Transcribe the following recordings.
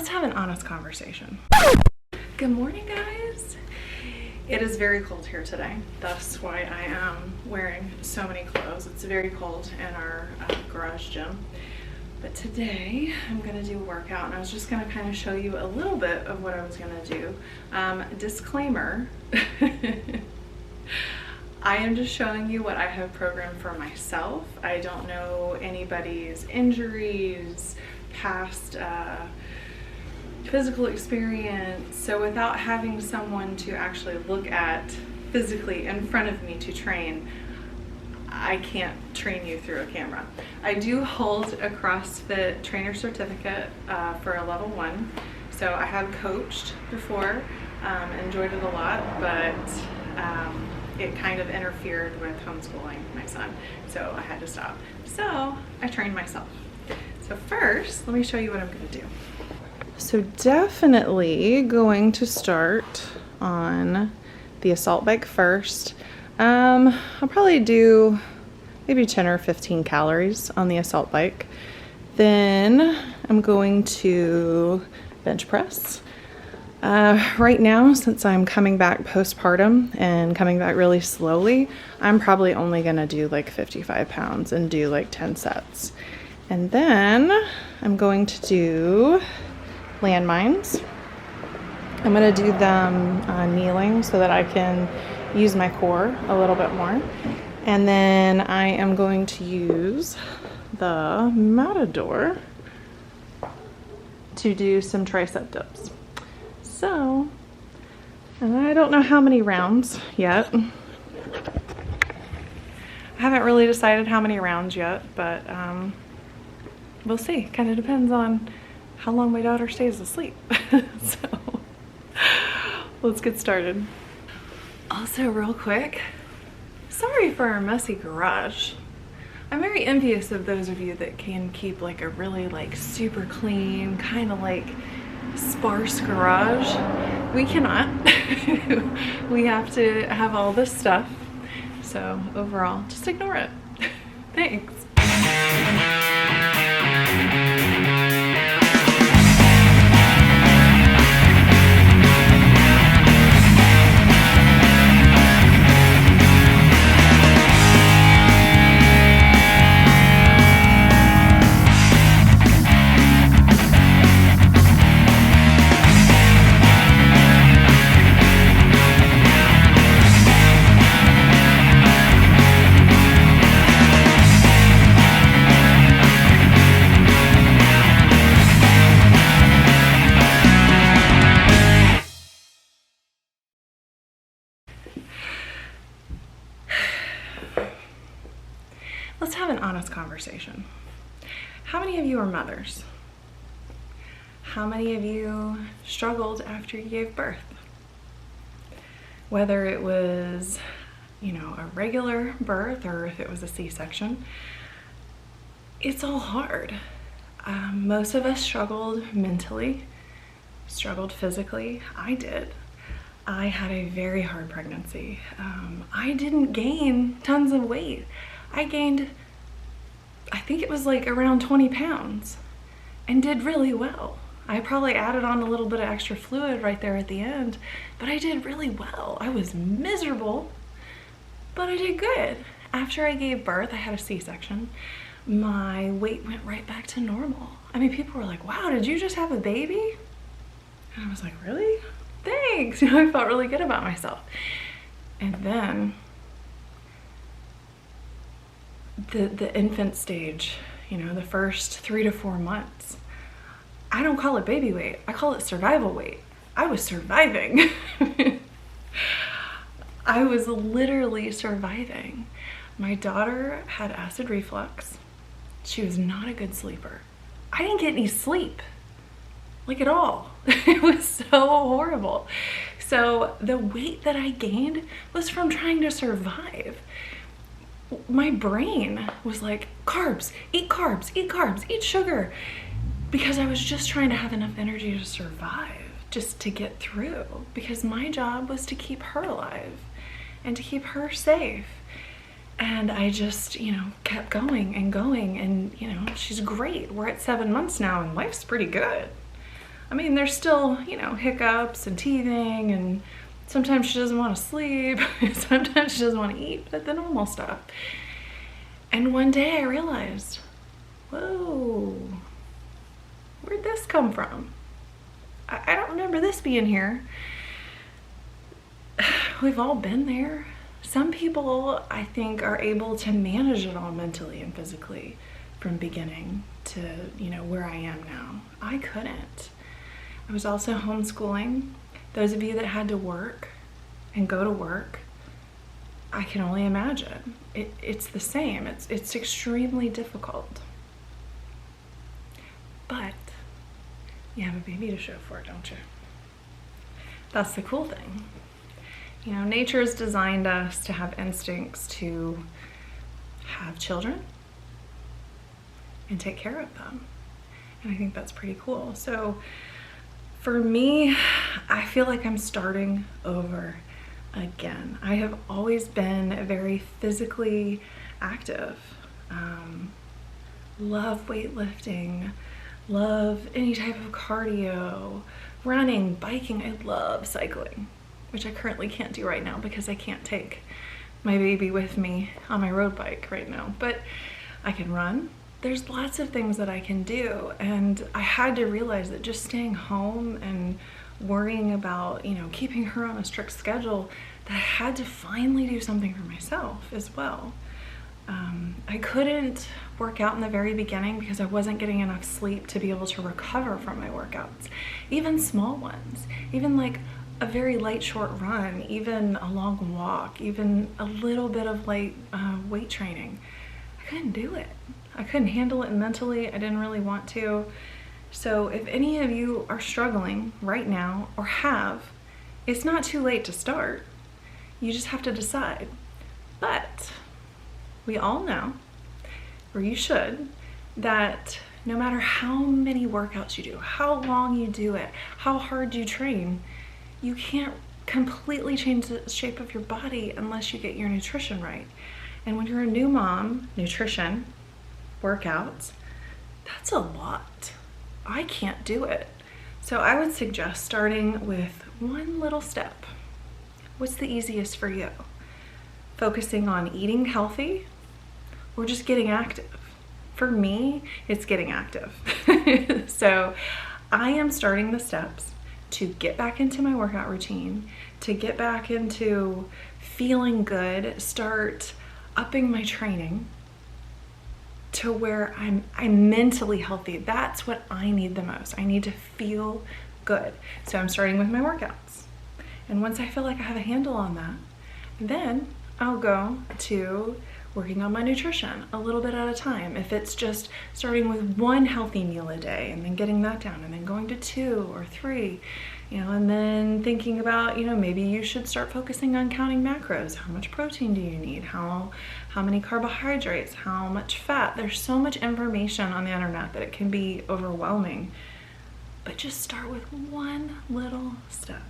Let's have an honest conversation. Good morning, guys. It is very cold here today. That's why I am wearing so many clothes. It's very cold in our garage gym. But today I'm gonna do a workout, and I was just gonna kind of show you a little bit of what I was gonna do. Disclaimer, I am just showing you what I have programmed for myself. I don't know anybody's injuries, past physical experience, so without having someone to actually look at physically in front of me to train, I can't train you through a camera. I do hold a CrossFit trainer certificate for a level 1, so I have coached before, enjoyed it a lot, but it kind of interfered with homeschooling my son, so I had to stop. So I trained myself. So first, let me show you what I'm gonna do. So definitely going to start on the assault bike first. I'll probably do maybe 10 or 15 calories on the assault bike. Then I'm going to bench press. Right now, since I'm coming back postpartum and coming back really slowly, I'm probably only gonna do like 55 pounds and do like 10 sets. And then I'm going to do landmines. I'm gonna do them kneeling so that I can use my core a little bit more. And then I am going to use the Matador to do some tricep dips. So, and I don't know how many rounds yet. I haven't really decided how many rounds yet, but we'll see. Kind of depends on how long my daughter stays asleep. So, let's get started. Also, real quick, sorry for our messy garage. I'm very envious of those of you that can keep like a really like super clean, kind of like sparse garage. We cannot. We have to have all this stuff. So overall, just ignore it. Thanks. Let's have an honest conversation. How many of you are mothers? How many of you struggled after you gave birth? Whether it was, you know, a regular birth or if it was a C-section, it's all hard. Most of us struggled mentally, struggled physically. I did. I had a very hard pregnancy. I didn't gain tons of weight. I gained, I think it was like around 20 pounds and did really well. I probably added on a little bit of extra fluid right there at the end, but I did really well. I was miserable, but I did good. After I gave birth, I had a C-section. My weight went right back to normal. I mean, people were like, wow, did you just have a baby? And I was like, really? Thanks. You know, I felt really good about myself. And then the infant stage, you know, the first 3 to 4 months, I don't call it baby weight. I call it survival weight. I was surviving. I was literally surviving. My daughter had acid reflux. She was not a good sleeper. I didn't get any sleep, like at all. It was so horrible. So the weight that I gained was from trying to survive. My brain was like, carbs, eat carbs, eat carbs, eat sugar, because I was just trying to have enough energy to survive, just to get through, because my job was to keep her alive and to keep her safe. And I just, you know, kept going and going, and, you know, she's great. We're at 7 months now and life's pretty good. I mean, there's still, you know, hiccups and teething, and sometimes she doesn't want to sleep, sometimes she doesn't want to eat, but the normal stuff. And one day I realized, whoa, where'd this come from? I don't remember this being here. We've all been there. Some people, I think, are able to manage it all mentally and physically from beginning to, you know, where I am now. I couldn't. I was also homeschooling. Those of you that had to work and go to work, I can only imagine. It's the same. It's extremely difficult. But you have a baby to show for it, don't you? That's the cool thing. You know, nature has designed us to have instincts to have children and take care of them. And I think that's pretty cool. So for me, I feel like I'm starting over again. I have always been very physically active. Love weightlifting, love any type of cardio, running, biking. I love cycling, which I currently can't do right now because I can't take my baby with me on my road bike right now, but I can run. There's lots of things that I can do, and I had to realize that just staying home and worrying about, you know, keeping her on a strict schedule, that I had to finally do something for myself as well. I couldn't work out in the very beginning because I wasn't getting enough sleep to be able to recover from my workouts, even small ones, even like a very light short run, even a long walk, even a little bit of light weight training. I couldn't do it. I couldn't handle it mentally. I didn't really want to. So if any of you are struggling right now or have, it's not too late to start. You just have to decide. But we all know, or you should, that no matter how many workouts you do, how long you do it, how hard you train, you can't completely change the shape of your body unless you get your nutrition right. And when you're a new mom, nutrition, workouts, that's a lot. I can't do it. So I would suggest starting with one little step. What's the easiest for you? Focusing on eating healthy or just getting active? For me, it's getting active. So I am starting the steps to get back into my workout routine, to get back into feeling good, start upping my training to where I'm mentally healthy. That's what I need the most. I need to feel good. So I'm starting with my workouts. And once I feel like I have a handle on that, then I'll go to working on my nutrition a little bit at a time. If it's just starting with one healthy meal a day and then getting that down and then going to 2 or 3, you know, and then thinking about, you know, maybe you should start focusing on counting macros. How much protein do you need? How many carbohydrates? How much fat? There's so much information on the internet that it can be overwhelming. But just start with one little step.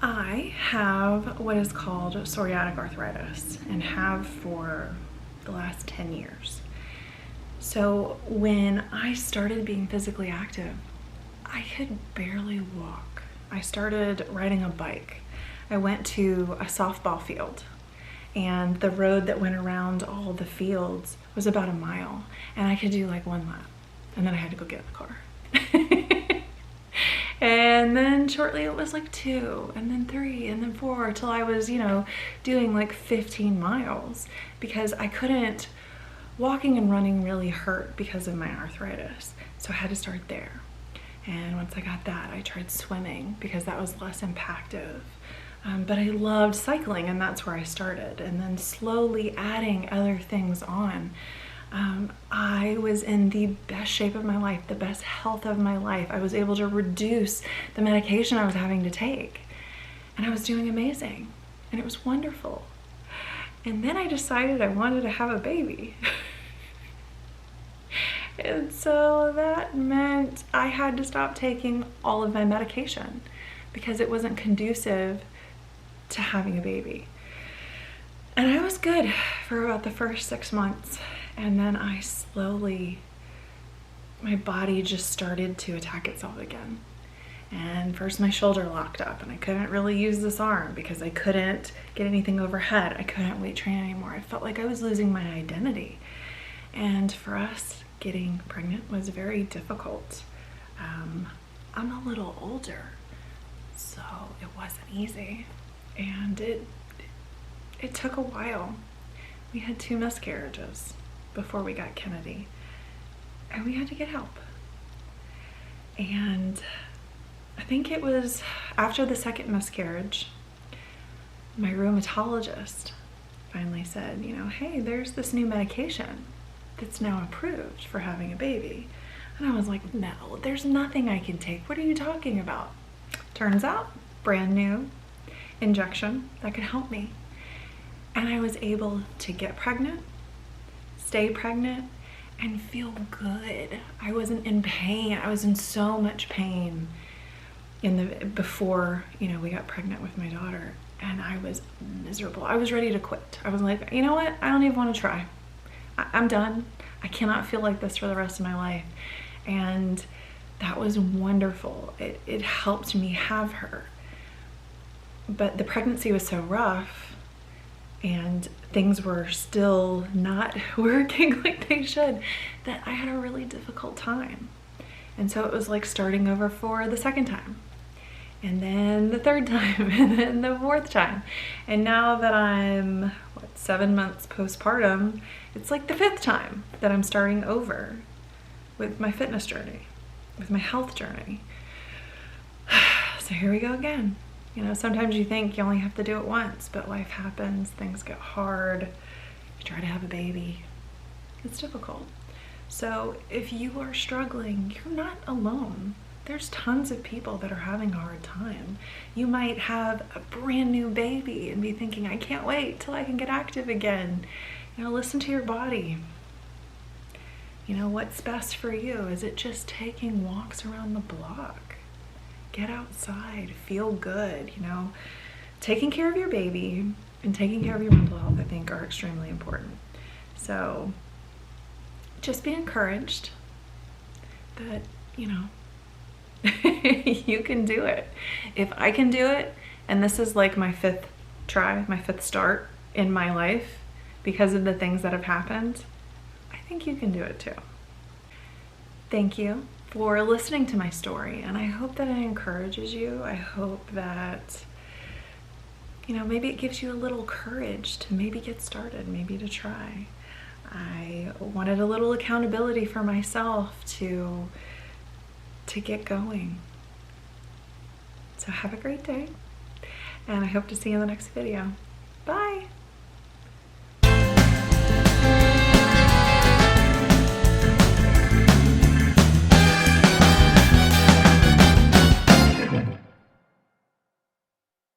I have what is called psoriatic arthritis and have for the last 10 years. So when I started being physically active, I could barely walk. I started riding a bike. I went to a softball field, and the road that went around all the fields was about a mile, and I could do like 1 lap, and then I had to go get in the car. And then shortly it was like 2, and then 3, and then 4, till I was, you know, doing like 15 miles because I couldn't, walking and running really hurt because of my arthritis. So I had to start there. And once I got that, I tried swimming because that was less impactive. But I loved cycling, and that's where I started. And then slowly adding other things on. I was in the best shape of my life, the best health of my life. I was able to reduce the medication I was having to take. And I was doing amazing. And it was wonderful. And then I decided I wanted to have a baby. And so that meant I had to stop taking all of my medication because it wasn't conducive to having a baby. And I was good for about the first 6 months. And then I slowly my body just started to attack itself again. And first my shoulder locked up and I couldn't really use this arm because I couldn't get anything overhead. I couldn't weight train anymore. I felt like I was losing my identity. And for us, getting pregnant was very difficult. I'm a little older, so it wasn't easy. And it took a while. We had 2 miscarriages before we got Kennedy, and we had to get help. And I think it was after the 2nd miscarriage, my rheumatologist finally said, you know, hey, there's this new medication that's now approved for having a baby. And I was like, no, there's nothing I can take. What are you talking about? Turns out, brand new injection that could help me. And I was able to get pregnant, stay pregnant, and feel good. I wasn't in pain. I was in so much pain before, you know, we got pregnant with my daughter, and I was miserable. I was ready to quit. I was like, you know what? I don't even want to try. I'm done. I cannot feel like this for the rest of my life. And that was wonderful. It helped me have her. But the pregnancy was so rough and things were still not working like they should that I had a really difficult time. And so it was like starting over for the 2nd time, and then the 3rd time, and then the 4th time. And now that I'm, 7 months postpartum, it's like the 5th time that I'm starting over with my fitness journey, with my health journey. So here we go again. You know, sometimes you think you only have to do it once, but life happens, things get hard, you try to have a baby. It's difficult. So if you are struggling, you're not alone. There's tons of people that are having a hard time. You might have a brand new baby and be thinking, I can't wait till I can get active again. You know, listen to your body. You know, what's best for you? Is it just taking walks around the block? Get outside, feel good, you know. Taking care of your baby and taking care of your mental health, I think, are extremely important. So just be encouraged that, you know, you can do it. If I can do it, and this is like my 5th try, my 5th start in my life because of the things that have happened, I think you can do it too. Thank you for listening to my story, and I hope that it encourages you. I hope that, you know, maybe it gives you a little courage to maybe get started, maybe to try. I wanted a little accountability for myself to get going. So have a great day, and I hope to see you in the next video. Bye.